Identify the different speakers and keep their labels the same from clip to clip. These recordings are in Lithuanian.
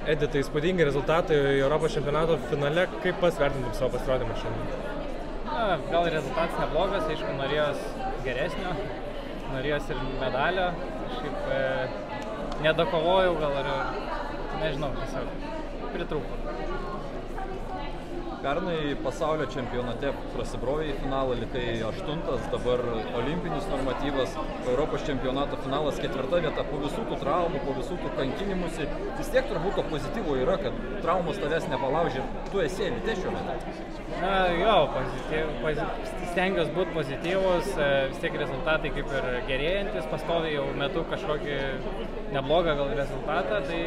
Speaker 1: Edi, tai įspūdingi rezultatai Europos čempionato finale. Kaip pats vertintum savo pasirodymą šiandien?
Speaker 2: Na, gal rezultatas neblogas, aišku, norėjos geresnio, norėjos ir medalio. Kažkaip nedakovojau, gal ir, nežinau, tiesiog pritrūko.
Speaker 3: Pernai pasaulio čempionate prasibrovė į finalą, likai 8, dabar olimpinis normatyvas, Europos čempionato finalas 4 vieta, po visų tų traumų, po visų tų kankinimusi. Vis tiek turbūt to pozityvo yra, kad traumos tavęs nepalaužė, tu esi elite šiuo metu.
Speaker 2: Na, jo, stengiuosi būti pozityvus, vis tiek rezultatai kaip ir gerėjantis, pastoviai jau metu kažkokį neblogą gal rezultatą, tai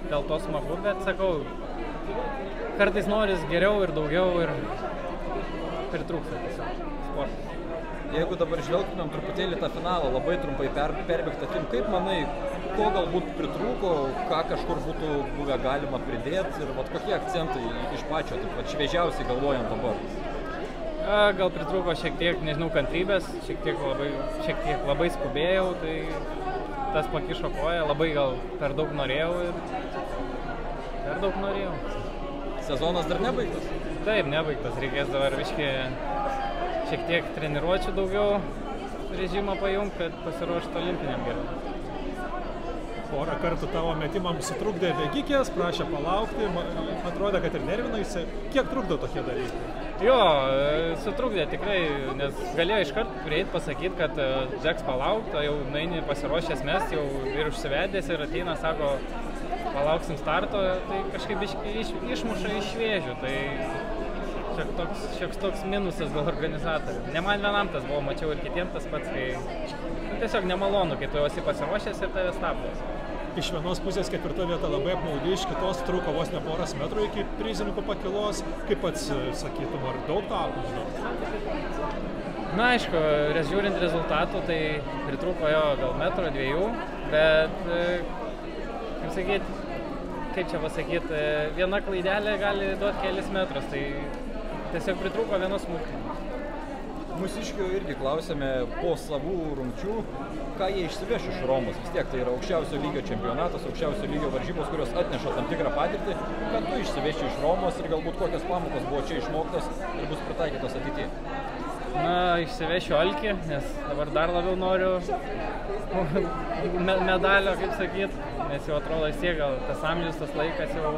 Speaker 2: dėl to smagu, bet sakau, kartais noris geriau ir daugiau ir pritrūksta tiesiog sportas.
Speaker 3: Jeigu dabar žvelgtumėm truputėlį tą finalą, labai trumpai perbėgt akim, kaip manai, ko galbūt pritrūko, ką kažkur būtų buvę galima pridėti ir kokie akcentai iš pačio, taip šviežiausiai galvojant dabar?
Speaker 2: Gal pritrūko šiek tiek, nežinau, kantrybės, šiek tiek labai skubėjau, tai tas pakišo koją, labai gal per daug norėjau ir per daug norėjau.
Speaker 3: Sezonas dar nebaigtas?
Speaker 2: Taip, nebaigtas. Reikės dabar šiek tiek treniruočių daugiau režimą pajungti, kad pasiruošti olimpiniam geriau.
Speaker 4: Porą kartų tavo metimams sutrukdė bėgikės, prašė palaukti, atrodo, kad ir nervinaisi. Kiek trukdo tokie dalykai?
Speaker 2: Jo, sutrukdė tikrai, nes galėjo iškart prieiti pasakyti, kad teks palaukti, jau naini pasiruošęs mest, jau ir užsivedęs ir ateina, sako, palauksim starto, tai kažkaip išmuša iš vėžių, tai šioks toks minusas gal organizatorių. Ne man vienam tas buvo, mačiau ir kitiems tas pats, kai tiesiog nemalonu, kai tu esi pasiruošęs ir tave stabdo.
Speaker 4: Iš vienos pusės 4 vieta labai apmaudi, iš kitos trūko vos ne poras metrų iki prizininkų pakilos. Kaip pats sakytum, ar daug to apmaudo?
Speaker 2: Na, aišku, žiūrint rezultatų, tai pritrūko jo gal metro, 2, bet, kaip čia pasakyti, viena klaidelė gali duoti kelis metrus, tai tiesiog pritrūko vienos smūgio.
Speaker 3: Mūsiškių irgi klausėme po savų rungčių, ką jie išsiveš iš Romos. Vis tiek tai yra aukščiausio lygio čempionatas, aukščiausio lygio varžybos, kurios atneša tam tikrą patirtį. Ką tu išsiveši iš Romos ir galbūt kokios pamokos buvo čia išmoktos ir bus pritaikytos ateityje?
Speaker 2: Na, išsivešiu alkį, nes dabar dar labiau noriu medalio, kaip sakyt, nes jau atrodo vis tiek gal tas amžius, tas laikas jau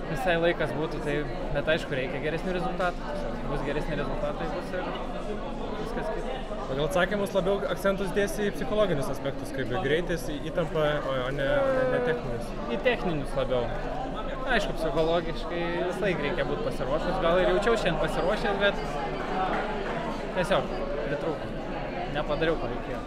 Speaker 2: visai laikas būtų, tai, bet aišku, reikia geresnių rezultatų. Bus geresni rezultatai, bus ir viskas kita.
Speaker 1: Pagal atsakymus labiau akcentus dėsi į psichologinius aspektus, kaip greitis, įtampa, o ne techninius.
Speaker 2: Į techninius labiau. Aišku, psichologiškai visai reikia būti pasiruošęs. Gal ir jaučiau šiandien pasiruošęs, bet tiesiog pritrūko. Nepadariau, ko reikėjo.